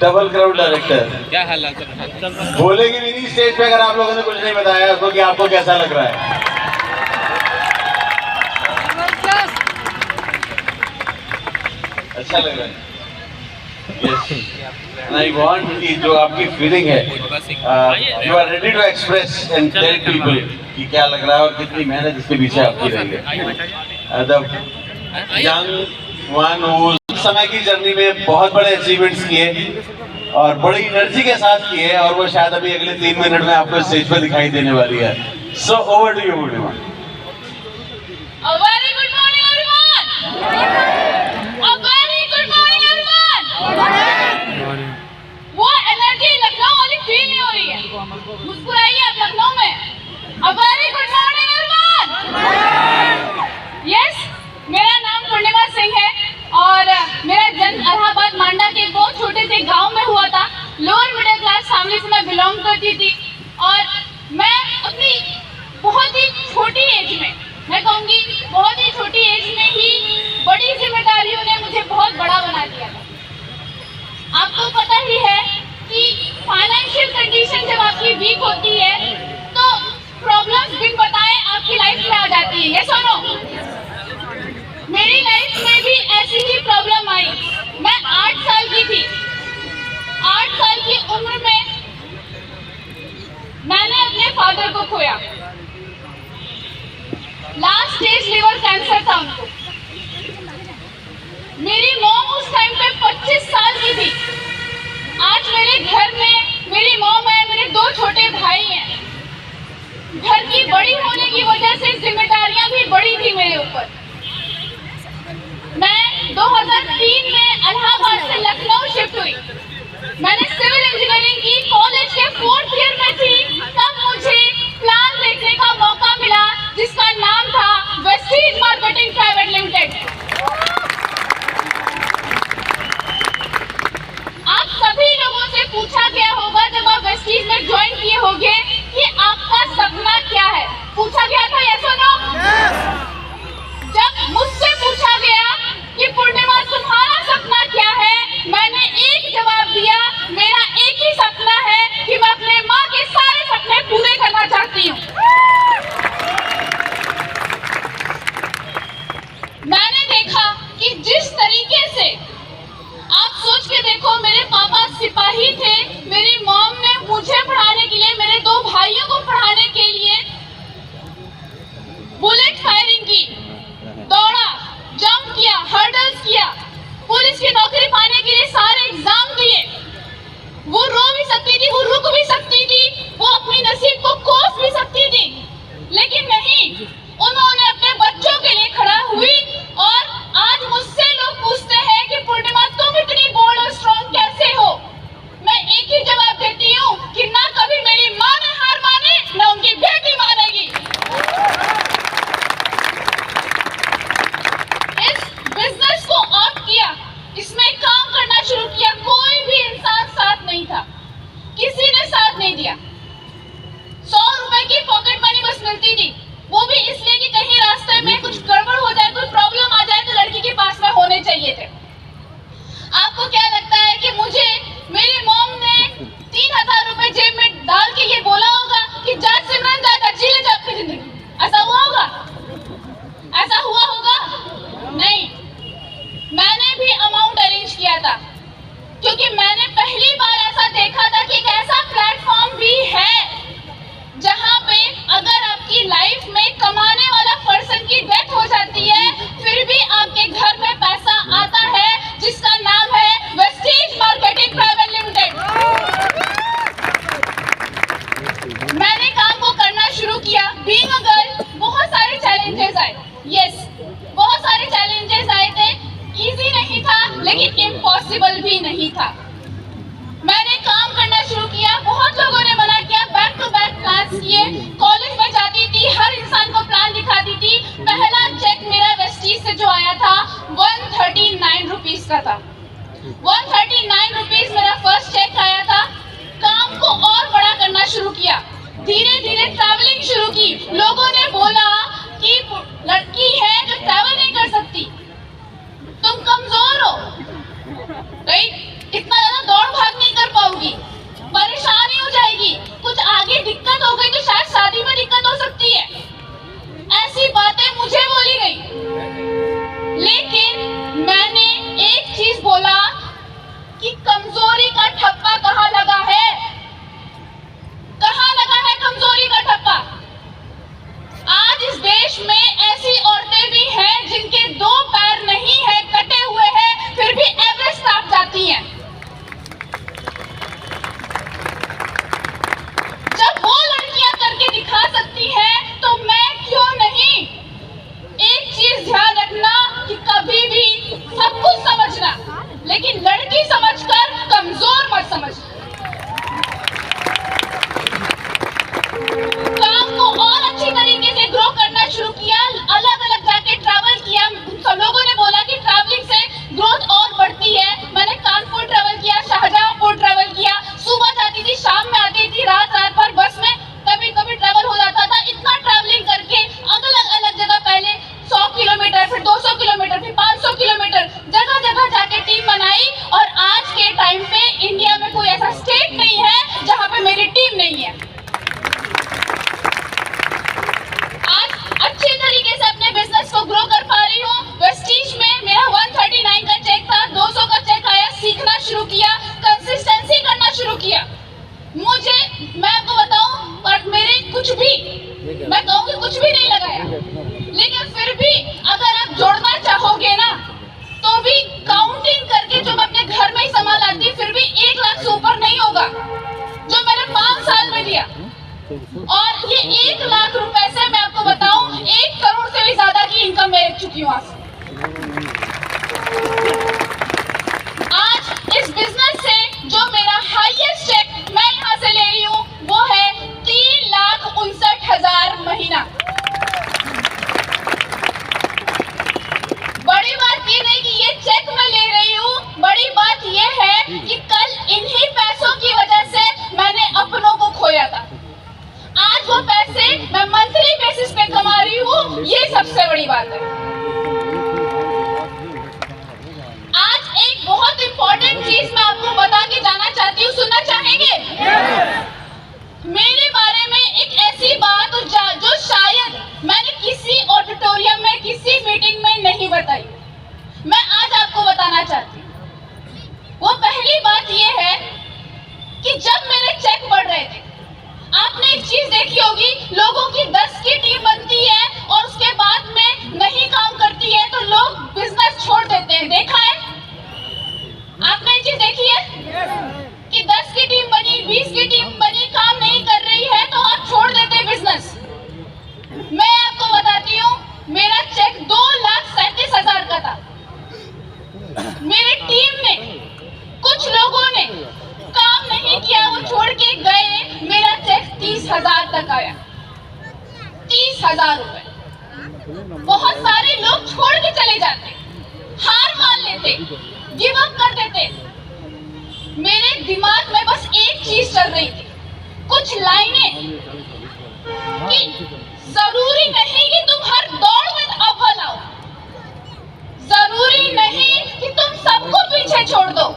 Double crowd director. क्या हाल है? बोलेगी भी नहीं स्टेज पे अगर आप लोगों ने कुछ नहीं बताया उसको कि आपको कैसा लग रहा है। अच्छा लग रहा है। Yes. I want कि जो आपकी फीलिंग है, you are ready to express and tell people कि क्या लग रहा है और कितनी मेहनत इसके पीछे आपकी रही है। The young one who समय की जर्नी में बहुत बड़े अचीवमेंट्स किए और बड़ी एनर्जी के साथ किए और वो शायद अभी अगले 3 मिनट में आपको स्टेज पर दिखाई देने वाली है। So over to you, Purnima. A very good morning, everyone. A very good morning, everyone. वो एनर्जी लखनऊ वाली फील नहीं हो रही है। मुस्कुराइए आप लखनऊ में। A very good morning, everyone. Yes, मेरा नाम पूर्णिमा सिंह है और मेरा जन्म इलाहाबाद मांडा के बहुत छोटे से गांव में हुआ था। लोअर मिडिल क्लास फैमिली से मैं बिलोंग करती थी और मैं अपनी बहुत ही छोटी एज में, मैं कहूँगी बहुत ही छोटी एज में ही बड़ी जिम्मेदारियों ने मुझे बहुत बड़ा बना दिया था। आपको पता ही है कि फाइनेंशियल कंडीशन जब आपकी वीक होती है तो प्रॉब्लम्स बिन बताए आपकी लाइफ में आ जाती है। यस और नो? मेरी लाइफ में भी ऐसी ही प्रॉब्लम आई। मैं 8 साल की थी। 8 साल की उम्र में मैंने अपने फादर को खोया। लास्ट स्टेज लिवर कैंसर था उनको। मेरी मॉम उस टाइम पे 25 साल की थी। आज मेरे घर में मेरी मॉम है, मेरे 2 छोटे भाई हैं। घर की बड़ी होने की वजह से जिम्मेदारियां भी बड़ी थी मेरे ऊपर। मैं 2003 में इलाहाबाद से लखनऊ शिफ्ट हुई। मैंने सिविल इंजीनियरिंग की, कॉलेज के 4th ईयर में थी तब मुझे प्लान देखने का मौका मिला जिसका नाम था वेस्टीज मार्केटिंग प्राइवेट लिमिटेड। आप सभी लोगों से पूछा गया होगा जब आप वेस्टीज में ज्वाइन किए होंगे कि आपका सपना क्या है। पूछा गया था यस और नो? जब मुझसे पूछा गया कि पूर्णिमा तुम्हारा सपना क्या है, मैंने एक जवाब दिया, मेरा एक ही सपना है कि मैं अपने माँ के सारे सपने पूरे करना चाहती हूँ। मैंने देखा कि जिस तरीके से, आप सोच के देखो, मेरे पापा सिपाही थे, मेरी मॉम ने मुझे पढ़ाने के लिए, मेरे 2 भाइयों को पढ़ाने के लिए बुलेट फायरिंग की, दौड़ा, जंप किया, हर्डल्स किया, पुलिस की नौकरी पाने के लिए सारे एग्जाम दिए। वो रो भी सकती थी, वो रुक भी सकती थी, वो अपनी नसीब को कोस भी सकती थी, लेकिन नहीं, उन्होंने अपने बच्चों के लिए खड़ा हुई। और आज मुझसे लोग पूछते हैं कि पूर्णिमा तुम इतनी बोल्ड और स्ट्रॉन्ग कैसे हो? मैं एक ही जवाब देती हूँ कि ना कभी मेरी माँ ने हार मानी, ना उनकी बेटी मानेगी। बिजनेस को ऑन किया, इसमें काम करना शुरू किया, कोई भी इंसान साथ नहीं था, किसी ने साथ नहीं दिया। 100 रुपए की पॉकेट मनी बस मिलती थी, वो भी इसलिए कि कहीं रास्ते में कुछ गड़बड़ हो जाए, कोई प्रॉब्लम आ जाए तो लड़की के पास में होने चाहिए थे। आपको क्या लगता है कि मुझे मेरी मॉम ने 3000 रुपए जेब में डाल के ये बोला होगा कि जा सिमरन जा, जी ले जा अपनी जिंदगी? ऐसा हुआ होगा? ऐसा हुआ होगा? नहीं। मैंने भी अमाउंट अरेंज किया था क्योंकि मैंने पहली बार ऐसा देखा था कि एक ऐसा प्लेटफॉर्म भी है जहां पे अगर आपकी लाइफ में कमाने वाला पर्सन की डेथ हो जाती है फिर भी आपके घर में पैसा आता है, जिसका नाम है वेस्टीज मार्केटिंग प्राइवेट लिमिटेड। मैंने काम को करना शुरू किया। बीइंग अ गर्ल बहुत सारे चैलेंजेस आए। यस, बहुत सारे चैलेंजेस आए थे। इजी नहीं था लेकिन इम्पॉसिबल भी नहीं था। मैंने काम करना शुरू किया, बहुत लोगों ने मना किया, बैक टू बैक क्लास किए, कॉलेज में जाती थी, हर इंसान को प्लान दिखाती थी। पहला चेक मेरा वेस्टीज से जो आया था 139 रुपीज का था। 139 रुपीज मेरा फर्स्ट चेक आया था। काम को और बड़ा करना शुरू किया, धीरे धीरे ट्रैवलिंग शुरू की। लोगों ने बोला कि लड़की है जो ट्रैवल नहीं कर सकती, तुम कमजोर हो, राइट? इतना ज्यादा दौड़ कमजोरी का ठप्पा कहाँ लगा है? कहाँ लगा है कमजोरी का ठप्पा? आज इस देश में ऐसी औरतें भी हैं जिनके 2 पैर नहीं है, कटे हुए हैं, फिर भी एवरेस्ट काट जाती हैं। जब वो लड़कियां करके दिखा सकती हैं, तो मैं क्यों नहीं? एक चीज ध्यान रखना कि कभी भी सब कुछ समझना, लेकिन लड़की समझकर कमजोर मत समझना। काम को और अच्छी तरीके से ग्रो करना शुरू किया, अलग अलग जाके ट्रैवल किया। सब लोगों ने बोला कि ट्रैवलिंग से ग्रोथ और बढ़ती है। मैंने कानपुर ट्रैवल किया, शाहजहांपुर ट्रैवल किया, सुबह जाती थी, शाम में आती थी, रात भर बस में कभी कभी ट्रैवल हो जाता था। इतना ट्रैवलिंग करके अलग अलग जगह, पहले 100 किलोमीटर, फिर 200 किलोमीटर, फिर 500 किलोमीटर, जगह जगह जाके टीम बनाई। और आज के टाइम पे इंडिया में कोई ऐसा स्टेट नहीं है जहां पे मेरी टीम नहीं है। आज अच्छे तरीके से अपने बिजनेस को ग्रो कर पा रही हूँ। वेस्टीज में मेरा 139 का चेक था, 200 का चेक आया, सीखना शुरू किया, कंसिस्टेंसी करना शुरू किया। मैं आपको बताऊं, पर मेरे कुछ भी, मैं कहूँगी कुछ भी नहीं लगाया, लेकिन फिर भी अगर आप जोड़ना चाहोगे ना, तो भी काउंटिंग करके जो मैं अपने घर में ही सामान लाती, फिर भी 1 लाख से ऊपर नहीं होगा जो मैंने 5 साल में दिया। और ये 1 लाख रुपए से मैं आपको बताऊं, 1 करोड़ से भी ज्यादा की इनकम मैं ले चुकी हूँ आज इस बिजनेस से। जो मेरा हाईएस्ट चेक मैं यहाँ से ले रही हूँ, वो है 3,59,000 महीना। बड़ी बात ये नहीं कि ये चेक मैं ले रही हूँ, बड़ी बात ये है कि कल इन्हीं पैसों की वजह से मैंने अपनों को खोया था। आज वो पैसे मैं मंथली बेसिस पे कमा रही हूँ, ये सबसे बड़ी बात है। आज एक बहुत इंपॉर्टेंट चीज मैं आपको बता के जाना चाहती हूँ, सुनना चाहेंगे? मेरे बारे में एक ऐसी बात जो शायद मैंने किसी ऑडिटोरियम में, किसी मीटिंग में नहीं बताई, मैं आज आपको बताना चाहती हूँ। वो पहली बात ये है कि जब मेरे चेक बढ़ रहे थे, आपने एक चीज देखी होगी, लोगों की 10 की टीम बनती है और उसके बाद में नहीं काम करती है तो लोग बिजनेस छोड़ देते हैं। देखा है आपने ये चीज देखी है कि 10 की टीम बनी, 20 की टीम बनी, काम नहीं कर रही है तो आप छोड़ देते हैं बिजनेस। मैं आपको बताती हूँ, मेरा चेक 2,37,000 का था। मेरी टीम ने, कुछ लोगों ने काम नहीं किया, वो छोड़ के गए, मेरा चेक 30,000 तक आया। 30,000 रुपए। बहुत सारे लोग छोड़ के चले जाते, हार मान लेते, गिव अप कर देते। मेरे दिमाग में बस एक चीज चल रही थी, कुछ लाइनें, कि जरूरी नहीं कि तुम हर दौड़ में अव्वल आओ, जरूरी नहीं कि तुम सबको पीछे छोड़ दो,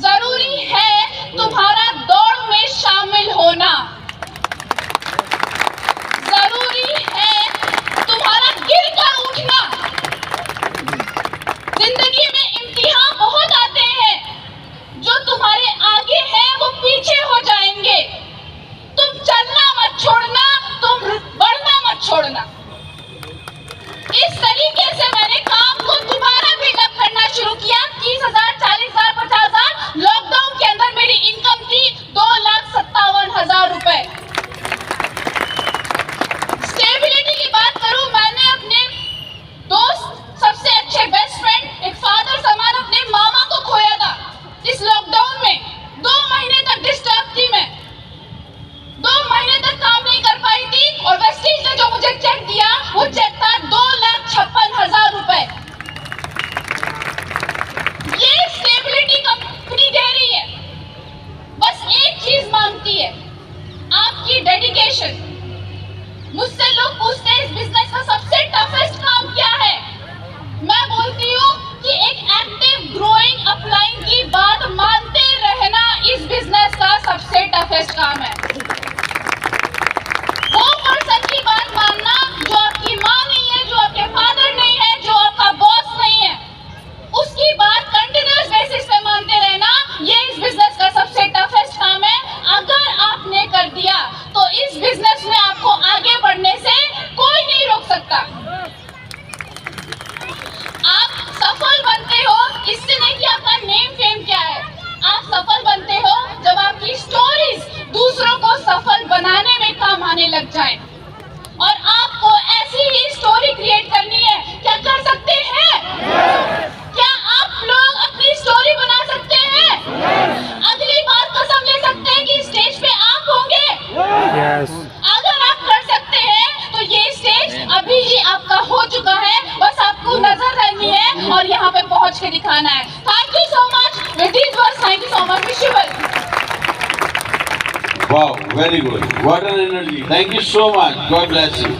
जरूरी है तुम्हारा दौड़ में शामिल होना, जरूरी है तुम्हारा गिरकर उठना। जिंदगी में इम्तिहान बहुत आते हैं, जो तुम्हारे आगे हैं वो पीछे हो जाएंगे। तुम चलना मत छोड़ना, तुम बढ़ना मत छोड़ना। इस तरीके से मैंने काम को दोबारा बिल्डअप करना शुरू किया। 30,000, 40,000, 50,000। लॉकडाउन के अंदर मेरी इनकम थी 2,57,000 रुपए। स्टेबिलिटी की बात करूं, मैंने अपने दोस्त, सबसे अच्छे बेस्ट फ्रेंड, एक फादर समान अपने मामा को खोया था इस लॉकडाउन में। 2 महीने तक डिस्टर्ब थी मैं, 2 महीने तक काम नहीं कर पाई थी। और वेस्टीज ने जो मुझे चेक दिया, वो चेक था 2,56,000 रुपए। ये स्टेबिलिटी कंपनी दे रही है, बस एक चीज मांगती है, आपकी डेडिकेशन। मुझसे लोग पूछते हैं इस बिजनेस का सबसे टफेस्ट काम क्या है? मैं बोलती हूँ कि एक एक्टिव ग्रोइंग अपलाइन की बात मानते रहना इस बिजनेस का सबसे टफेस्ट काम है। वो पर्सन की बात मानना जो आपकी माँ नहीं है, जो आपके फादर नहीं है, जो आपका बॉस नहीं है, उसकी बात कंटिन्यूअस बेसिस पे मानते रहना, स्टेज अभी ही आपका हो चुका है, बस आपको नजर रखनी है और यहाँ पे पहुंच के दिखाना है। Thank you so much with these words, thank you so much, wish you well. Wow, very good. What an energy. Thank you so much. God bless you.